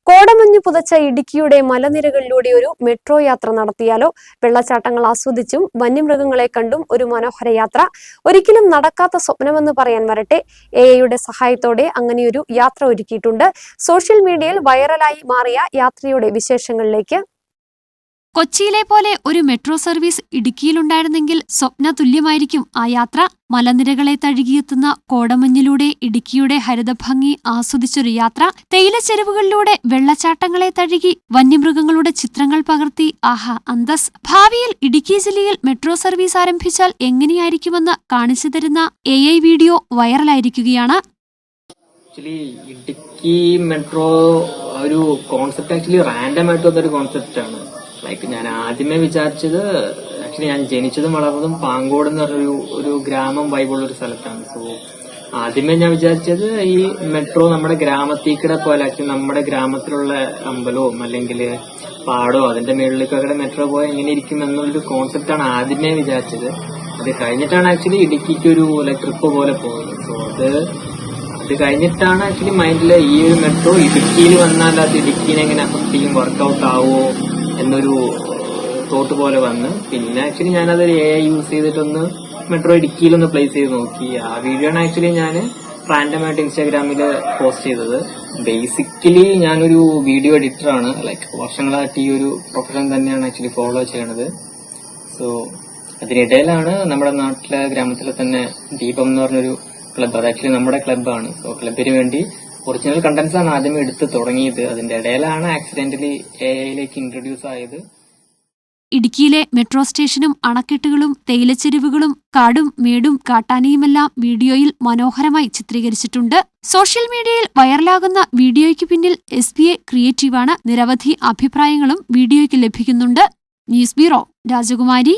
കോടമഞ്ഞു പുതച്ച ഇടുക്കിയുടെ മലനിരകളിലൂടെ ഒരു മെട്രോ യാത്ര നടത്തിയാലോ? വെള്ളച്ചാട്ടങ്ങൾ ആസ്വദിച്ചും വന്യമൃഗങ്ങളെ കണ്ടും ഒരു മനോഹര യാത്ര. ഒരിക്കലും നടക്കാത്ത സ്വപ്നമെന്ന് പറയാൻ വരട്ടെ. AI സഹായത്തോടെ അങ്ങനെയൊരു യാത്ര ഒരുക്കിയിട്ടുണ്ട്. സോഷ്യൽ മീഡിയയിൽ വൈറലായി മാറിയ യാത്രയുടെ വിശേഷങ്ങളിലേക്ക്. കൊച്ചിയിലെ പോലെ ഒരു മെട്രോ സർവീസ് ഇടുക്കിയിലുണ്ടായിരുന്നെങ്കിൽ സ്വപ്ന തുല്യമായിരിക്കും ആ യാത്ര. മലനിരകളെ തഴുകിയെത്തുന്ന കോടമഞ്ഞിലൂടെ ഇടുക്കിയുടെ ഹരിതഭംഗി ആസ്വദിച്ചൊരു യാത്ര. തേയിലച്ചെരുവുകളിലൂടെ വെള്ളച്ചാട്ടങ്ങളെ തഴുകി വന്യമൃഗങ്ങളുടെ ചിത്രങ്ങൾ പകർത്തി ആഹാ അന്തസ്. ഭാവിയിൽ ഇടുക്കി ജില്ലയിൽ മെട്രോ സർവീസ് ആരംഭിച്ചാൽ എങ്ങനെയായിരിക്കുമെന്ന് കാണിച്ചു തരുന്ന AI വീഡിയോ വൈറലായിരിക്കുകയാണ്. ഇടുക്കി മെട്രോ ഒരു കോൺസെപ്റ്റ് ആക്ച്വലി റാൻഡം ആയിട്ട് വന്നൊരു കോൺസെപ്റ്റാണ്. ലൈക്ക് ഞാൻ ആദ്യമേ വിചാരിച്ചത്, ആക്ച്വലി ഞാൻ ജനിച്ചതും വളർന്നതും പാങ്കോട് എന്ന് പറഞ്ഞൊരു ഒരു ഗ്രാമം വൈബുള്ള ഒരു സ്ഥലത്താണ്. സോ ആദ്യമേ ഞാൻ വിചാരിച്ചത് ഈ മെട്രോ നമ്മുടെ ഗ്രാമത്തിൽക്കിടെ പോലെ ആക്ച്വലി നമ്മുടെ ഗ്രാമത്തിലുള്ള അമ്പലവും അല്ലെങ്കിൽ പാടോ അതിന്റെ മുകളിലേക്കൊക്കെ മെട്രോ പോയാൽ എങ്ങനെ ഇരിക്കും എന്നുള്ളൊരു കോൺസെപ്റ്റാണ് ആദ്യമേ വിചാരിച്ചത്. അത് കഴിഞ്ഞിട്ടാണ് ആക്ച്വലി ഇടുക്കിക്ക് ഒരു ട്രിപ്പ് പോലെ പോയത്. സോ അത് കഴിഞ്ഞിട്ടാണ് ആക്ച്വലി മൈൻഡില് ഈ ഒരു മെട്രോ ഇടുക്കിയിൽ വന്നാൽ അത് ഇടുക്കിനെ എങ്ങനെ അഫക്ട് ചെയ്യും, വർക്ക്ഔട്ട് ആവോ എന്നൊരു തോട്ട് പോലെ വന്ന് പിന്നെ ആക്ച്വലി ഞാനതൊരു AI യൂസ് ചെയ്തിട്ടൊന്ന് മെട്രോ ഇടുക്കിയിലൊന്ന് പ്ലേസ് ചെയ്ത് നോക്കി. ആ വീഡിയോ ആണ് ആക്ച്വലി ഞാൻ റാൻഡമായിട്ട് ഇൻസ്റ്റാഗ്രാമിൽ പോസ്റ്റ് ചെയ്തത്. ബേസിക്കലി ഞാനൊരു വീഡിയോ എഡിറ്ററാണ്. ലൈക്ക് വർഷങ്ങളായിട്ട് ഈ ഒരു പ്രൊഫഷൻ തന്നെയാണ് ആക്ച്വലി ഫോളോ ചെയ്യണത്. സോ അതിനിടയിലാണ് നമ്മുടെ നാട്ടിലെ ഗ്രാമത്തിലെ തന്നെ ദീപം എന്ന് പറഞ്ഞൊരു ക്ലബ്ബ്, അത് ആക്ച്വലി നമ്മുടെ ക്ലബ്ബാണ്. സോ ക്ലബിന് വേണ്ടി ഒറിജിനൽ കണ്ടന്റ്സ് ആണ് ആദ്യമേ എടുത്ത് തുടങ്ങിയത്. അതിന്റെ ഇടയിലാണ് ആക്സിഡന്റലി AI ഇൻട്രൊഡ്യൂസ് ആയത്. ഇടുക്കിയിലെ മെട്രോ സ്റ്റേഷനും അണക്കെട്ടുകളും തേയിലച്ചെരുവുകളും കാടും മേടും കാട്ടാനയുമെല്ലാം വീഡിയോയിൽ മനോഹരമായി ചിത്രീകരിച്ചിട്ടുണ്ട്. സോഷ്യൽ മീഡിയയിൽ വൈറലാകുന്ന വീഡിയോയ്ക്ക് പിന്നിൽ SBA ക്രിയേറ്റീവാണ്. നിരവധി അഭിപ്രായങ്ങളും വീഡിയോയ്ക്ക് ലഭിക്കുന്നുണ്ട്. ന്യൂസ് ബ്യൂറോ, രാജകുമാരി.